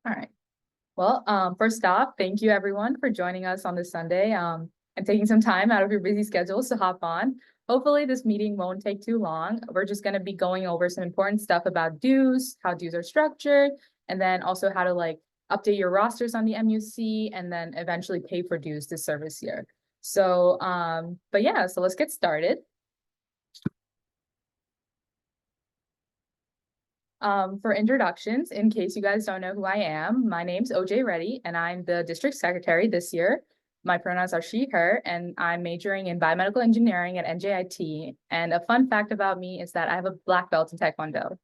All right. Well, first off, thank you everyone for joining us on this Sunday, and taking some time out of your busy schedules to hop on. Hopefully this meeting won't take too long. We're just going to be going over some important stuff about dues, how dues are structured, and then also how to update your rosters on the MUC and then eventually pay for dues this service year. So, but yeah, so let's get started. For introductions, in case you guys don't know who I am, my name's OJ Reddy, and I'm the district secretary this year. My pronouns are she, her, and I'm majoring in biomedical engineering at NJIT. And a fun fact about me is that I have a black belt in Taekwondo.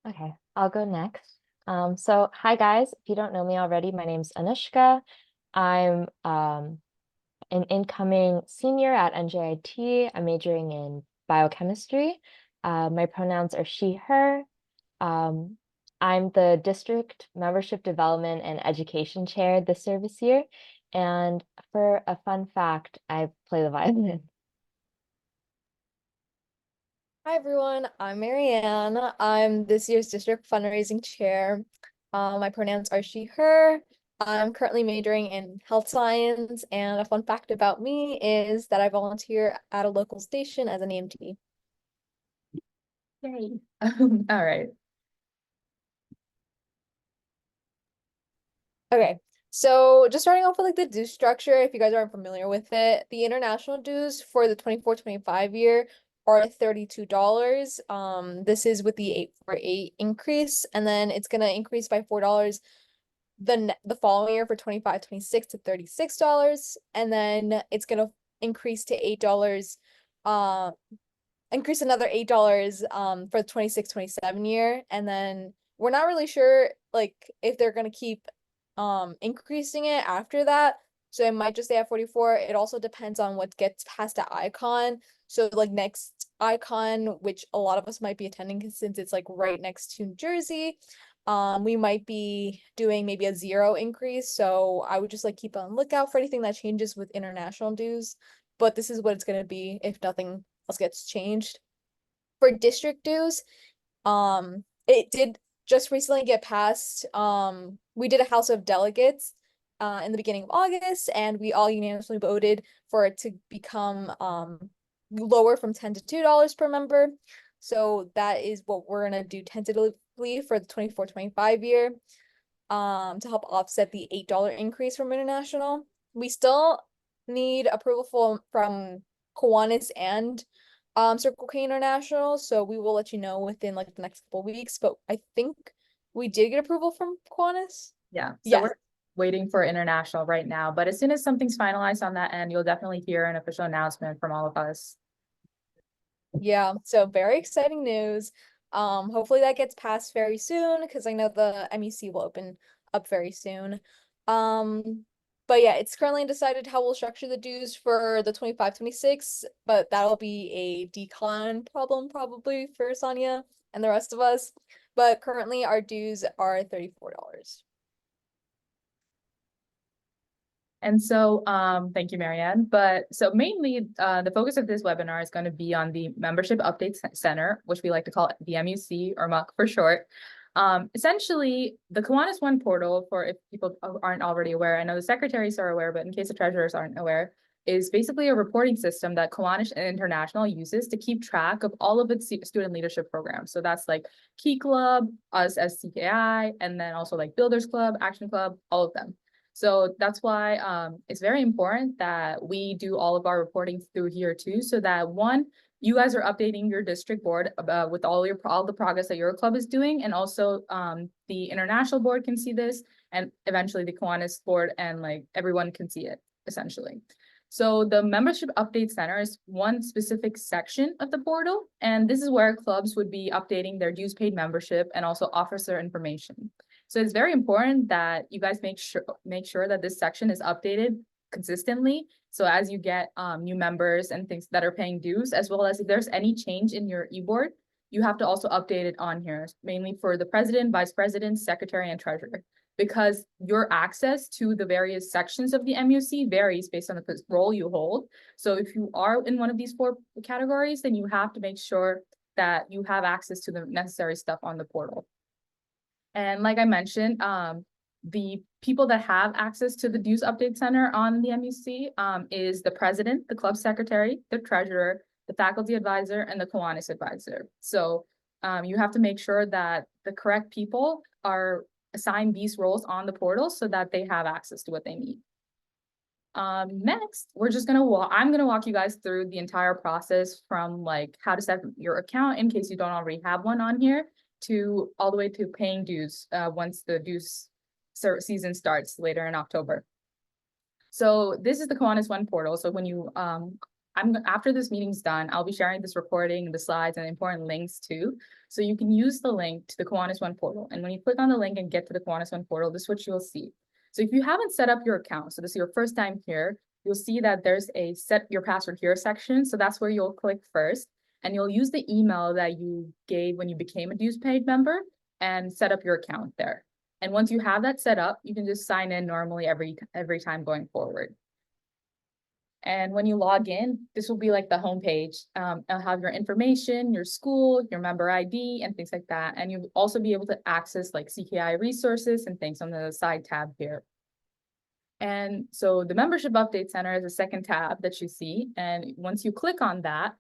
Okay, I'll go next. So hi guys, if you don't know me already, my name's Anushka. I'm an incoming senior at NJIT. I'm majoring in biochemistry. My pronouns are she, her. I'm the district membership development and education chair this service year. And for a fun fact, I play the violin. Hi everyone, I'm Marianne. I'm this year's district fundraising chair. My pronouns are she, her. I'm currently majoring in health science, and a fun fact about me is that I volunteer at a local station as an EMT. Yay. All right. Okay, so just starting off with the dues structure, if you guys aren't familiar with it, the international dues for the 24-25 year are $32. This is with the 848 increase, and then it's gonna increase by $4 the following year for 25-26 to $36, and then it's gonna increase to $8, uh increase another $8 for the 26-27 year, and then we're not really sure if they're gonna keep increasing it after that. So it might just stay at 44. It also depends on what gets passed at Icon. So next Icon, which a lot of us might be attending since it's right next to New Jersey, we might be doing maybe a 0 increase. So I would just keep on lookout for anything that changes with international dues. But this is what it's gonna be if nothing else gets changed. For district dues, it did just recently get passed. We did a House of Delegates in the beginning of August, and we all unanimously voted for it to become lower from $10 to $2 per member. So that is what we're gonna do tentatively for the 24-25 year, to help offset the $8 increase from international. We still need approval from Kiwanis and Circle K International, so we will let you know within the next couple weeks. But I think we did get approval from Kiwanis. Yeah. So Yes. we're waiting for international right now, but as soon as something's finalized on that end, you'll definitely hear an official announcement from all of us. Yeah, so very exciting news. Hopefully that gets passed very soon because I know the MUC will open up very soon. But yeah, it's currently undecided how we'll structure the dues for the 25-26, but that'll be a decon problem probably for Sonia and the rest of us. But currently our dues are $34. And so, thank you, Marianne. But so mainly, the focus of this webinar is going to be on the Membership Update Center, which we like to call the MUC or MUC for short. Essentially, the Kiwanis One portal, for if people aren't already aware, I know the secretaries are aware, but in case the treasurers aren't aware, is basically a reporting system that Kiwanis International uses to keep track of all of its student leadership programs. So that's Key Club, us as CKI, and then also Builders Club, Action Club, all of them. So that's why it's very important that we do all of our reporting through here too, so that one, you guys are updating your district board with all the progress that your club is doing, and also the international board can see this, and eventually the Kiwanis board and everyone can see it essentially. So the Membership Update Center is one specific section of the portal, and this is where clubs would be updating their dues paid membership and also officer information. So it's very important that you guys make sure that this section is updated consistently. So as you get new members and things that are paying dues, as well as if there's any change in your e-board, you have to also update it on here, mainly for the president, vice president, secretary, and treasurer, because your access to the various sections of the MUC varies based on the role you hold. So if you are in one of these 4 categories, then you have to make sure that you have access to the necessary stuff on the portal. And like I mentioned, the people that have access to the Dues Update Center on the MUC is the president, the club secretary, the treasurer, the faculty advisor, and the Kiwanis advisor. So you have to make sure that the correct people are assigned these roles on the portal so that they have access to what they need. Next, we're just I'm gonna walk you guys through the entire process from like how to set up your account in case you don't already have one on here to all the way to paying dues once the dues season starts later in October. So this is the Kiwanis One portal. So when you after this meeting's done, I'll be sharing this recording, the slides, and important links too. So you can use the link to the Kiwanis One portal. And when you click on the link and get to the Kiwanis One portal, this is what you'll see. So if you haven't set up your account, so this is your first time here, you'll see that there's a set your password here section. So that's where you'll click first. And you'll use the email that you gave when you became a dues paid member and set up your account there. And once you have that set up, you can just sign in normally every time going forward. And when you log in, this will be like the homepage. It'll have your information, your school, your member ID, and things like that. And you'll also be able to access like CKI resources and things on the side tab here. And so the Membership Update Center is a second tab that you see. And once you click on that,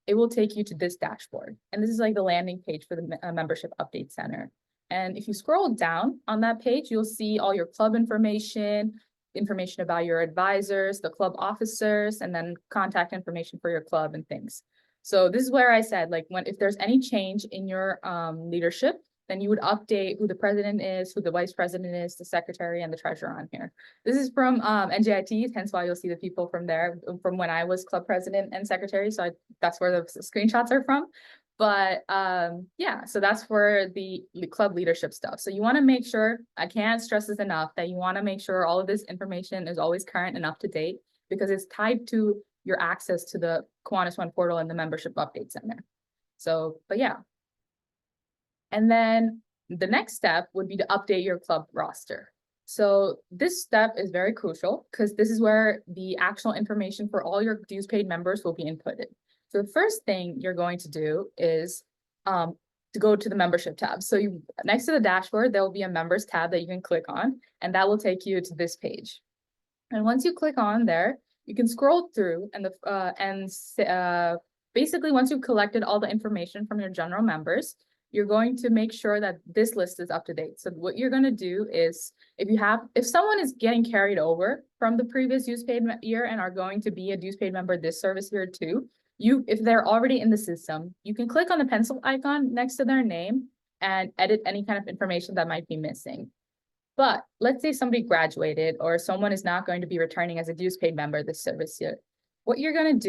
it will take you to this dashboard. And this is like the landing page for the Membership Update Center. And if you scroll down on that page, you'll see all your club information about your advisors, the club officers, and then contact information for your club and things. So this is where I said, like, if there's any change in your leadership, then you would update who the president is, who the vice president is, the secretary, and the treasurer on here. This is from NJIT, hence why you'll see the people from there, from when I was club president and secretary. So that's where the screenshots are from. But yeah, so that's for the club leadership stuff. So you want to make sure, I can't stress this enough, that you want to make sure all of this information is always current and up to date because it's tied to your access to the Kiwanis One portal and the Membership Update Center. So, but yeah. And then the next step would be to update your club roster. So this step is very crucial because this is where the actual information for all your dues paid members will be inputted. So the first thing you're going to do is to go to the membership tab. So next to the dashboard, there will be a members tab that you can click on, and that will take you to this page. And once you click on there, you can scroll through and basically once you've collected all the information from your general members, you're going to make sure that this list is up to date. So what you're going to do is if someone is getting carried over from the previous dues paid year and are going to be a dues paid member this service year too, if they're already in the system, you can click on the pencil icon next to their name and edit any kind of information that might be missing. But let's say somebody graduated or someone is not going to be returning as a dues paid member this service year. What you're going to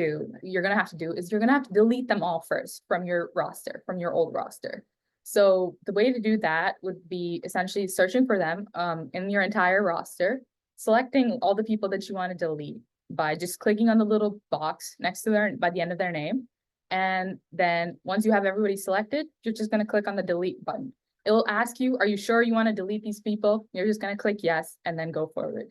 have to do is you're going to have to delete them all first from your roster, from your old roster. So the way to do that would be essentially searching for them in your entire roster, selecting all the people that you want to delete by just clicking on the little box next to by the end of their name. And then once you have everybody selected, you're just going to click on the delete button. It will ask you, are you sure you want to delete these people? You're just going to click yes and then go forward.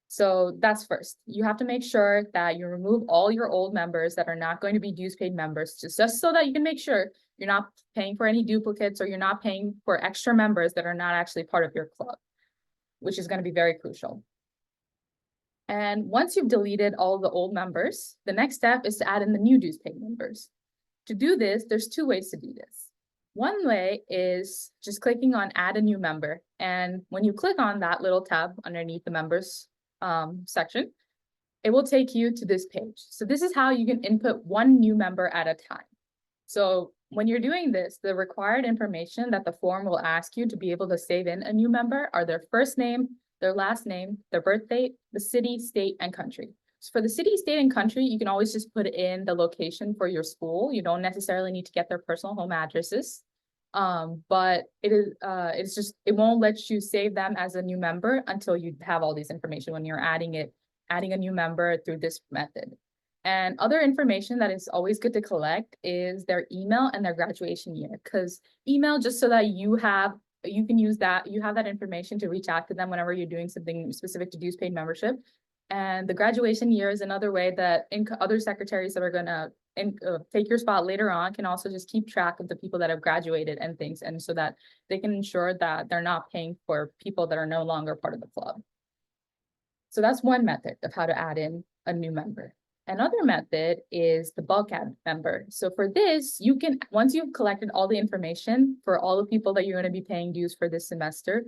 So that's first. You have to make sure that you remove all your old members that are not going to be dues paid members, just so that you can make sure you're not paying for any duplicates or you're not paying for extra members that are not actually part of your club, which is going to be very crucial. And once you've deleted all the old members, the next step is to add in the new dues paid members. To do this, there's two ways to do this. One way is just clicking on add a new member. And when you click on that little tab underneath the members section, it will take you to this page. So this is how you can input one new member at a time. So when you're doing this, the required information that the form will ask you to be able to save in a new member are their first name, their last name, their birth date, the city, state, and country. So for the city, state, and country, you can always just put in the location for your school. You don't necessarily need to get their personal home addresses. But it won't let you save them as a new member until you have all these information when you're adding a new member through this method. And other information that is always good to collect is their email and their graduation year, because email, just so that you have that information to reach out to them whenever you're doing something specific to dues paid membership. And the graduation year is another way that other secretaries that are going to and take your spot later on can also just keep track of the people that have graduated and things, and so that they can ensure that they're not paying for people that are no longer part of the club. So that's one method of how to add in a new member. Another method is the bulk add member. So for this, you can, once you've collected all the information for all the people that you're going to be paying dues for this semester,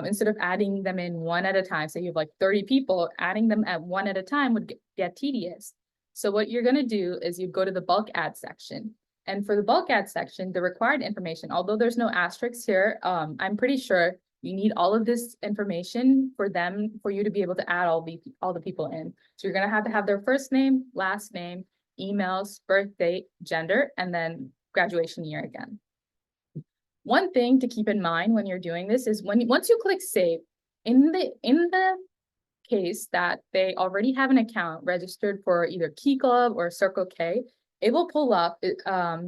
instead of adding them in one at a time, say you have like 30 people, adding them at one at a time would get tedious. So what you're going to do is you go to the bulk add section. And for the bulk add section, the required information, although there's no asterisks here, I'm pretty sure you need all of this information for you to be able to add all the people in. So you're gonna have to have their first name, last name, emails, birth date, gender, and then graduation year again. One thing to keep in mind when you're doing this is once you click save, in the case that they already have an account registered for either Key Club or Circle K, it will pull up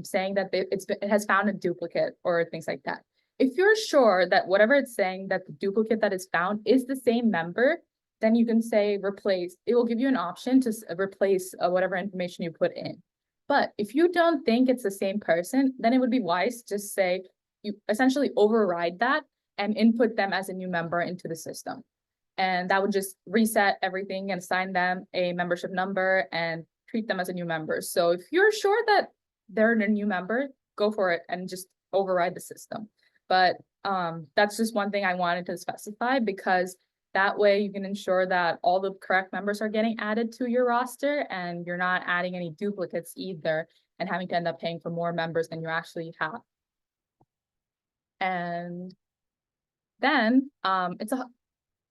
saying that it has found a duplicate or things like that. If you're sure that whatever it's saying that the duplicate that is found is the same member, then you can say replace. It will give you an option to replace whatever information you put in. But if you don't think it's the same person, then it would be wise to say you essentially override that and input them as a new member into the system. And that would just reset everything and assign them a membership number and treat them as a new member. So if you're sure that they're a new member, go for it and just override the system. But that's just one thing I wanted to specify, because that way you can ensure that all the correct members are getting added to your roster and you're not adding any duplicates either and having to end up paying for more members than you actually have. And then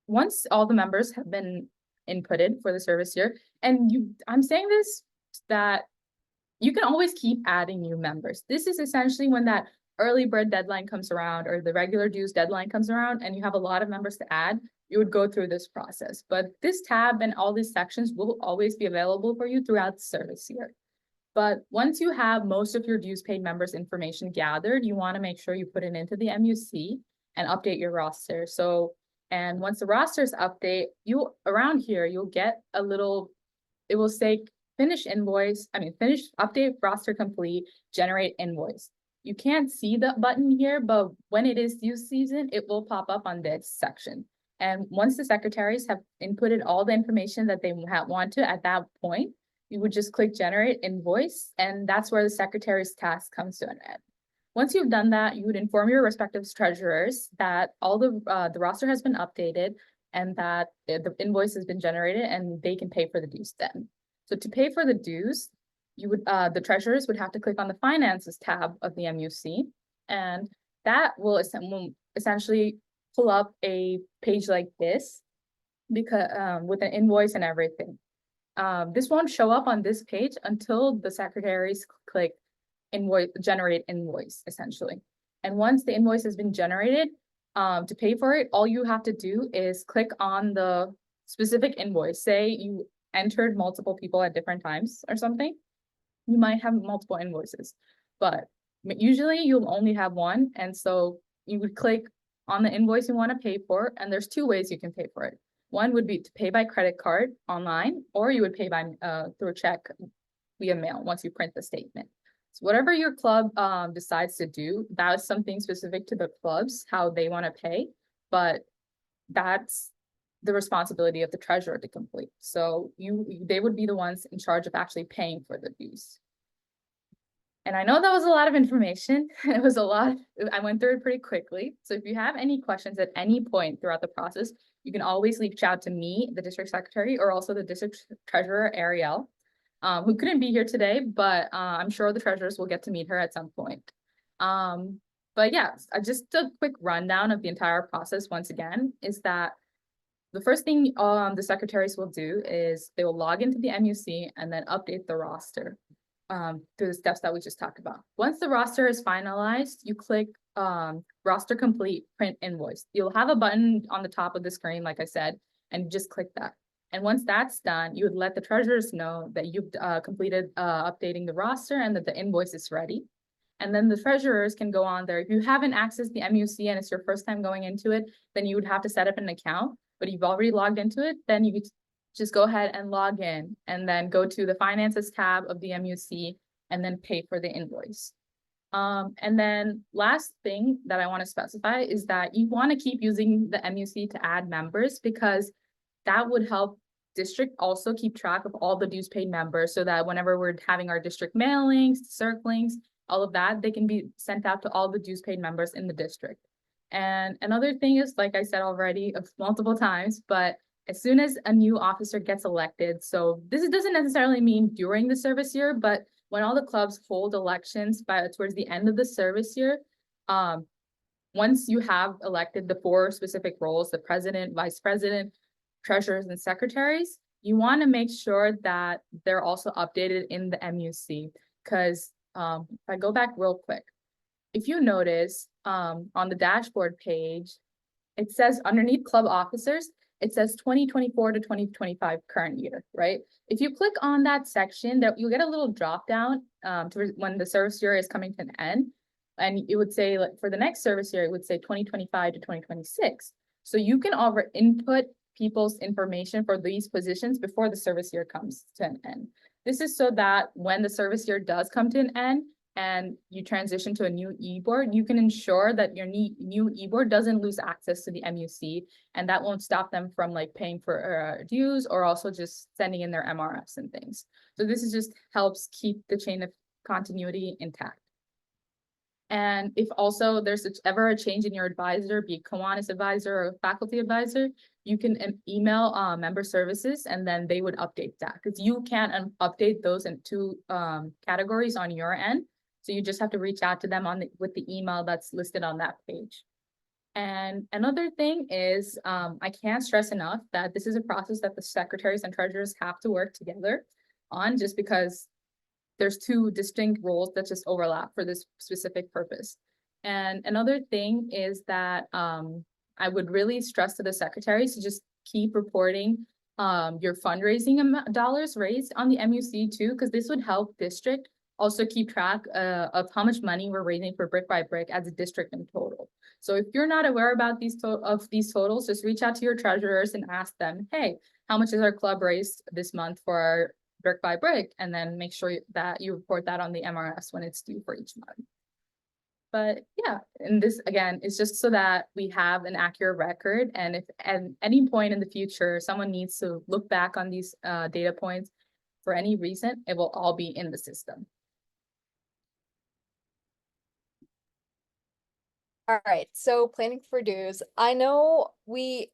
once all the members have been inputted for the service year, and I'm saying this that you can always keep adding new members. This is essentially when that early bird deadline comes around or the regular dues deadline comes around and you have a lot of members to add, you would go through this process. But this tab and all these sections will always be available for you throughout the service year. But once you have most of your dues paid members information gathered, you want to make sure you put it into the MUC and update your roster. And once the rosters update, around here, you'll get a little, it will say finish update roster complete, generate invoice. You can't see the button here, but when it is due season, it will pop up on this section. And once the secretaries have inputted all the information that they want to at that point, you would just click generate invoice, and that's where the secretary's task comes to an end. Once you've done that, you would inform your respective treasurers that all the roster has been updated and that the invoice has been generated and they can pay for the dues then. So to pay for the dues, the treasurers would have to click on the finances tab of the MUC, and that will essentially pull up a page like this because with an invoice and everything. This won't show up on this page until the secretaries click generate invoice essentially. And once the invoice has been generated, to pay for it, all you have to do is click on the specific invoice. Say you entered multiple people at different times or something. You might have multiple invoices, but usually you'll only have one. And so you would click on the invoice you want to pay for, and there's two ways you can pay for it. One would be to pay by credit card online, or you would pay by through a check via mail once you print the statement. So whatever your club decides to do, that's something specific to the clubs, how they want to pay, but that's the responsibility of the treasurer to complete. So they would be the ones in charge of actually paying for the dues. And I know that was a lot of information. It was a lot. I went through it pretty quickly. So if you have any questions at any point throughout the process, you can always reach out to me, the district secretary, or also the district treasurer, Ariel, who couldn't be here today, but I'm sure the treasurers will get to meet her at some point. But yeah, just a quick rundown of the entire process once again is that the first thing the secretaries will do is they will log into the MUC and then update the roster through the steps that we just talked about. Once the roster is finalized, you click roster complete, print invoice. You'll have a button on the top of the screen, like I said, and just click that. And once that's done, you would let the treasurers know that you've completed updating the roster and that the invoice is ready. And then the treasurers can go on there. If you haven't accessed the MUC and it's your first time going into it, then you would have to set up an account. But if you've already logged into it, then just go ahead and log in and then go to the finances tab of the MUC and then pay for the invoice. And then last thing that I want to specify is that you want to keep using the MUC to add members, because that would help district also keep track of all the dues paid members, so that whenever we're having our district mailings, circlings, all of that, they can be sent out to all the dues paid members in the district. And another thing is, like I said already multiple times, but as soon as a new officer gets elected, so this doesn't necessarily mean during the service year, but when all the clubs hold elections towards the end of the service year, once you have elected the 4 specific roles, the president, vice president, treasurers, and secretaries, you want to make sure that they're also updated in the MUC. Because if I go back real quick, if you notice on the dashboard page, it says underneath club officers, it says 2024 to 2025 current year, right? If you click on that section, that you'll get a little drop down to when the service year is coming to an end. And it would say, like, for the next service year, it would say 2025 to 2026. So you can over input people's information for these positions before the service year comes to an end. This is so that when the service year does come to an end and you transition to a new e-board, you can ensure that your new e-board doesn't lose access to the MUC, and that won't stop them from like paying for dues or also just sending in their MRFs and things. So this is just helps keep the chain of continuity intact. And if also there's ever a change in your advisor, be it Kiwanis advisor or faculty advisor, you can email member services, and then they would update that, because you can't update those in 2 categories on your end. So you just have to reach out to them with the email that's listed on that page. And another thing is, I can't stress enough that this is a process that the secretaries and treasurers have to work together on, just because there's 2 distinct roles that just overlap for this specific purpose. And another thing is that I would really stress to the secretaries to just keep reporting your fundraising dollars raised on the MUC too, because this would help district also keep track of how much money we're raising for Brick by Brick as a district in total. So if you're not aware about these totals, just reach out to your treasurers and ask them, hey, how much is our club raised this month for our Brick by Brick? And then make sure that you report that on the MRS when it's due for each month. But yeah, and this again is just so that we have an accurate record, and if at any point in the future someone needs to look back on these data points for any reason, it will all be in the system. All right, so planning for dues. I know the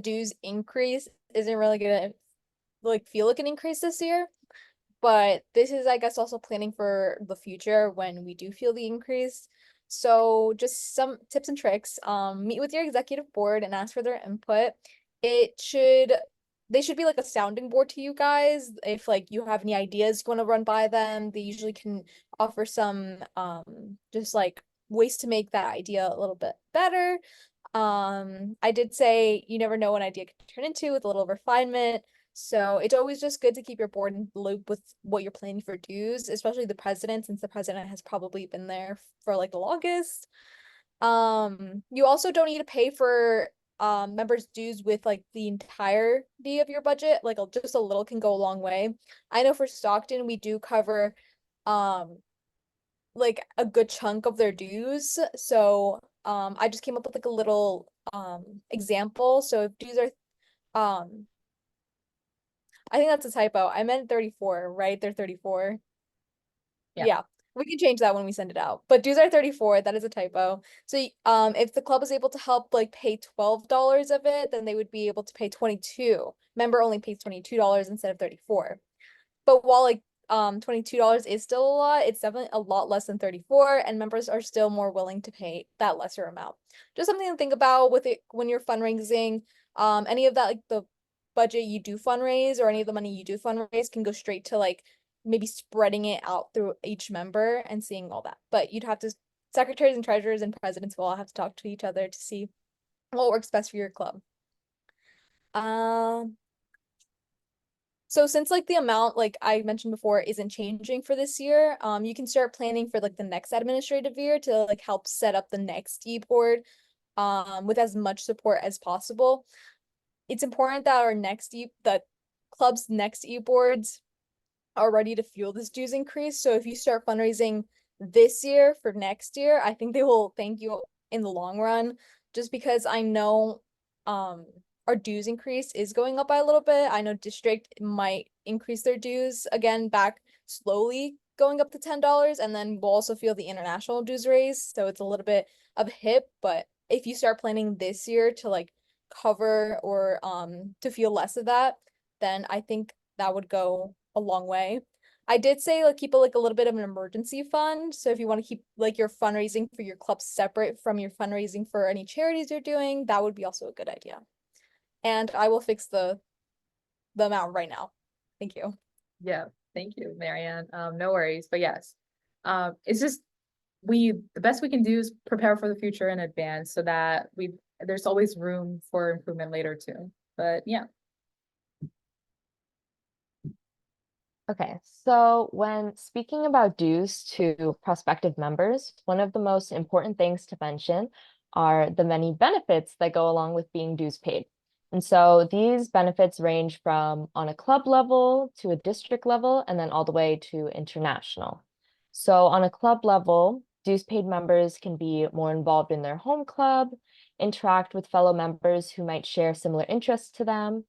dues increase isn't really gonna like feel like an increase this year, but this is, I guess, also planning for the future when we do feel the increase. So just some tips and tricks. Meet with your executive board and ask for their input. They should be like a sounding board to you guys. If like you have any ideas you want to run by them, they usually can offer some just like ways to make that idea a little bit better. I did say you never know what an idea can turn into with a little refinement. So it's always just good to keep your board in the loop with what you're planning for dues, especially the president, since the president has probably been there for like the longest. You also don't need to pay for members' dues with like the entirety of your budget. Like just a little can go a long way. I know for Stockton we do cover like a good chunk of their dues. So I just came up with like a little example. So if dues are I think that's a typo. I meant 34, right? They're 34. Yeah. We can change that when we send it out. But dues are 34. That is a typo. So if the club is able to help like pay $12 of it, then they would be able to pay 22. Member only pays $22 instead of 34. But while like $22 is still a lot, it's definitely a lot less than 34, and members are still more willing to pay that lesser amount. Just something to think about with it when you're fundraising. Any of that, like the budget you do fundraise or any of the money you do fundraise can go straight to like maybe spreading it out through each member and seeing all that. But you'd have to, secretaries and treasurers and presidents will all have to talk to each other to see what works best for your club. So since like the amount, like I mentioned before, isn't changing for this year, you can start planning for like the next administrative year to like help set up the next e-board with as much support as possible. it's important that the club's next e-boards are ready to fuel this dues increase. So if you start fundraising this year for next year, I think they will thank you in the long run, just because I know our dues increase is going up by a little bit. I know district might increase their dues again back slowly, going up to $10, and then we'll also feel the international dues raise. So it's a little bit of a hit, but if you start planning this year to like cover or to feel less of that, then I think that would go a long way. I did say like keep a little bit of an emergency fund. So if you want to keep like your fundraising for your club separate from your fundraising for any charities you're doing, that would be also a good idea. And I will fix the amount right now. Thank you. Yeah, thank you, Marianne. No worries, but yes. It's just the best we can do is prepare for the future in advance so that there's always room for improvement later too. But yeah. Okay, so when speaking about dues to prospective members, one of the most important things to mention are the many benefits that go along with being dues paid. And so these benefits range from on a club level to a district level, and then all the way to international. So on a club level, dues paid members can be more involved in their home club, interact with fellow members who might share similar interests to them,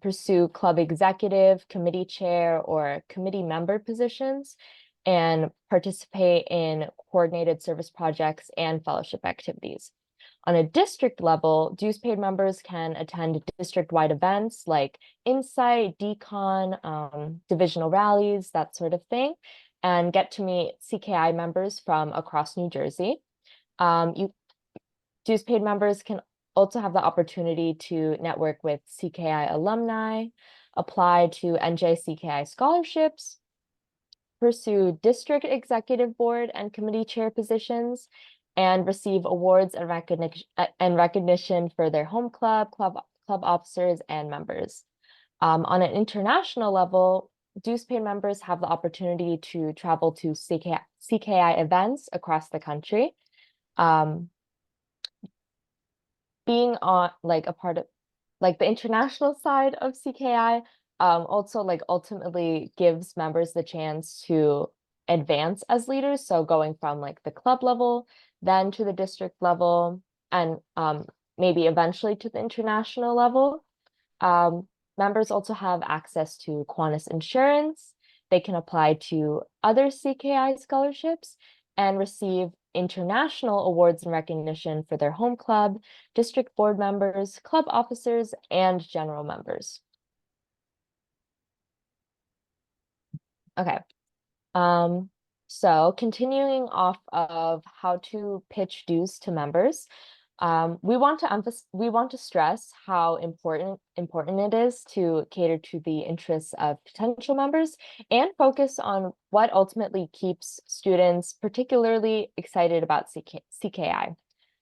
pursue club executive, committee chair, or committee member positions, and participate in coordinated service projects and fellowship activities. On a district level, dues paid members can attend district-wide events like Insight, Decon, divisional rallies, that sort of thing, and get to meet CKI members from across New Jersey. Dues paid members can also have the opportunity to network with CKI alumni, apply to NJCKI scholarships, pursue district executive board and committee chair positions, and receive awards and recognition for their home club officers and members. On an international level, dues paid members have the opportunity to travel to CKI events across the country. Being on like a part of like the international side of CKI also like ultimately gives members the chance to advance as leaders. So going from like the club level, then to the district level, and maybe eventually to the international level. Members also have access to Qantas insurance. They can apply to other CKI scholarships and receive international awards and recognition for their home club, district board members, club officers, and general members. Okay. So continuing off of how to pitch dues to members, we want to stress how important it is to cater to the interests of potential members and focus on what ultimately keeps students particularly excited about CKI.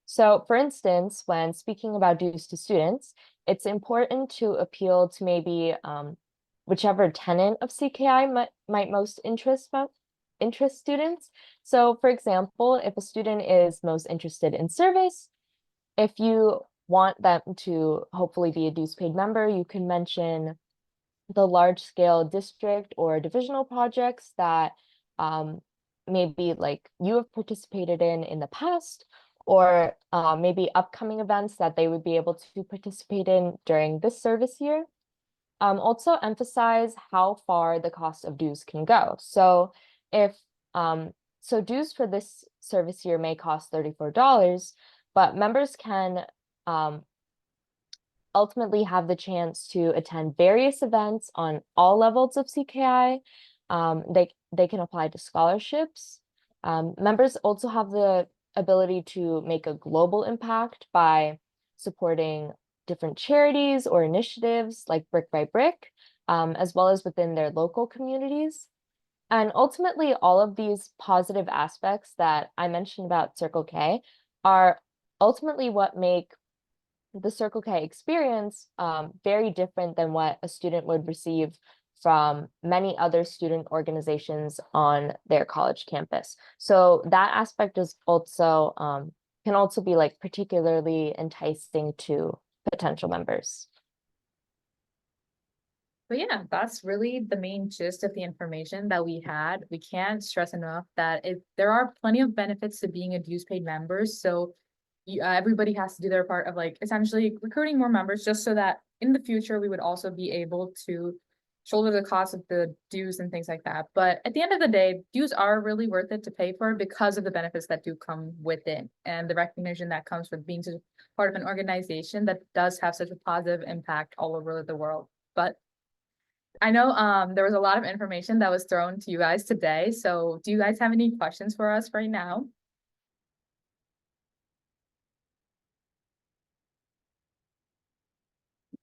So for instance, when speaking about dues to students, it's important to appeal to maybe whichever tenet of CKI might most interest students. So for example, if a student is most interested in service, if you want them to hopefully be a dues paid member, you can mention the large scale district or divisional projects that maybe like you have participated in the past, or maybe upcoming events that they would be able to participate in during this service year. Also emphasize how far the cost of dues can go. So if dues for this service year may cost $34, but members can ultimately have the chance to attend various events on all levels of CKI. They can apply to scholarships. Members also have the ability to make a global impact by supporting different charities or initiatives like Brick by Brick, as well as within their local communities. And ultimately, all of these positive aspects that I mentioned about Circle K are ultimately what make the Circle K experience very different than what a student would receive from many other student organizations on their college campus. So that aspect is also can also be like particularly enticing to potential members. But yeah, that's really the main gist of the information that we had. We can't stress enough that there are plenty of benefits to being a dues paid member. So everybody has to do their part of like essentially recruiting more members just so that in the future we would also be able to shoulder the cost of the dues and things like that. But at the end of the day, dues are really worth it to pay for because of the benefits that do come with it and the recognition that comes with being part of an organization that does have such a positive impact all over the world. But I know there was a lot of information that was thrown to you guys today. So do you guys have any questions for us right now?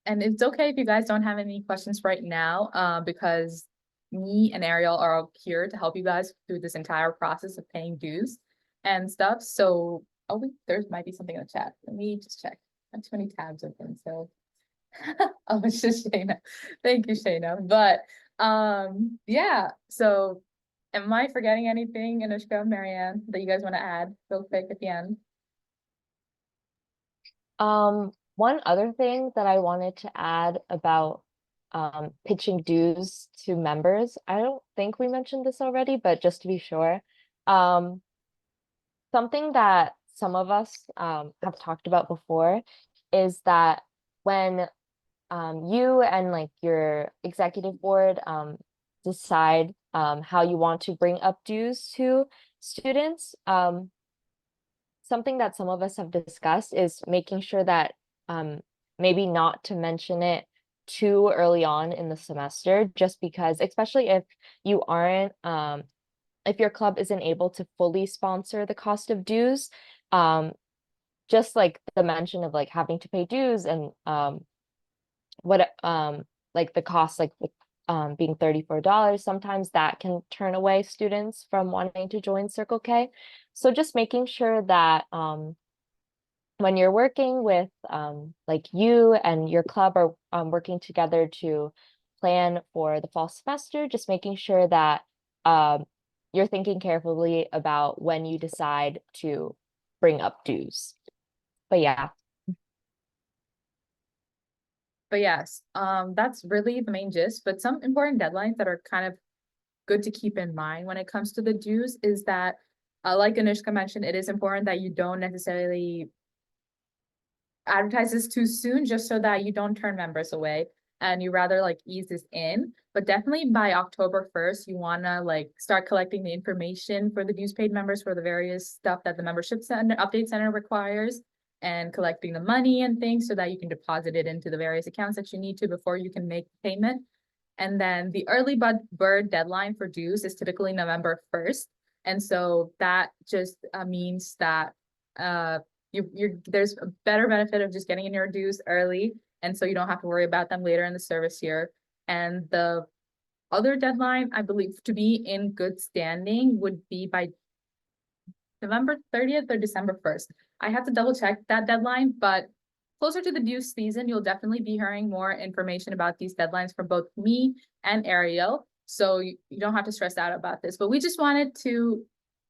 And it's okay if you guys don't have any questions right now, because me and Ariel are here to help you guys through this entire process of paying dues and stuff. So, oh, there might be something in the chat. Let me just check. I have too many tabs open, so. Oh, it's just Shayna. Thank you, Shayna. But yeah. So, am I forgetting anything, Anushka, Marianne, that you guys want to add real quick at the end? One other thing that I wanted to add about pitching dues to members, I don't think we mentioned this already, but just to be sure, something that some of us have talked about before is that when you and like your executive board decide how you want to bring up dues to students, something that some of us have discussed is making sure that maybe not to mention it too early on in the semester, just because, especially if you aren't, if your club isn't able to fully sponsor the cost of dues, just like the mention of like having to pay dues and what like the cost like being $34, sometimes that can turn away students from wanting to join Circle K. So just making sure that when you're working with like you and your club are working together to plan for the fall semester, just making sure that you're thinking carefully about when you decide to bring up dues. But yeah. But yes, that's really the main gist. But some important deadlines that are kind of good to keep in mind when it comes to the dues is that, like Anushka mentioned, it is important that you don't necessarily advertise this too soon, just so that you don't turn members away and you rather like ease this in. But definitely by October 1st, you want to like start collecting the information for the dues paid members for the various stuff that the membership center update center requires and collecting the money and things so that you can deposit it into the various accounts that you need to before you can make payment. And then the early bird deadline for dues is typically November 1st. And so that just means that there's a better benefit of just getting in your dues early. And so you don't have to worry about them later in the service year. And the other deadline, I believe, to be in good standing would be by November 30th or December 1st. I have to double check that deadline, but closer to the due season, you'll definitely be hearing more information about these deadlines from both me and Ariel. So you don't have to stress out about this, but we just wanted to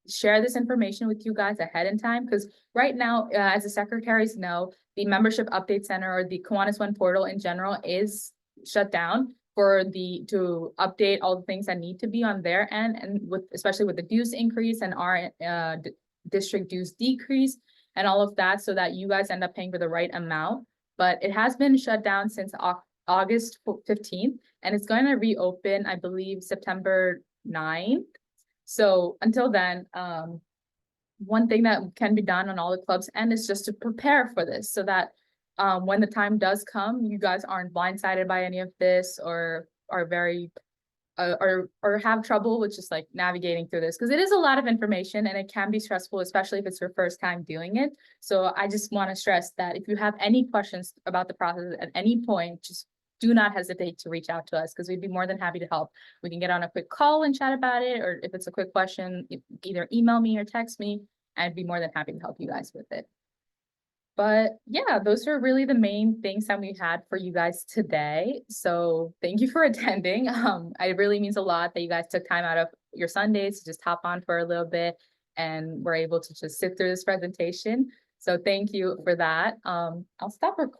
share this information with you guys ahead in time because right now, as the secretaries know, the membership update center or the Kiwanis One portal in general is shut down to update all the things that need to be on their end, and especially with the dues increase and our district dues decrease and all of that, so that you guys end up paying for the right amount. But it has been shut down since August 15th, and it's going to reopen, I believe, September 9th. So until then, one thing that can be done on all the clubs end is just to prepare for this so that when the time does come, you guys aren't blindsided by any of this or are very or have trouble with just like navigating through this, because it is a lot of information and it can be stressful, especially if it's your first time doing it. So I just want to stress that if you have any questions about the process at any point, just do not hesitate to reach out to us because we'd be more than happy to help. We can get on a quick call and chat about it, or if it's a quick question, either email me or text me. I'd be more than happy to help you guys with it. But yeah, those are really the main things that we had for you guys today. So thank you for attending. It really means a lot that you guys took time out of your Sundays to just hop on for a little bit and we're able to just sit through this presentation. So thank you for that. I'll stop recording.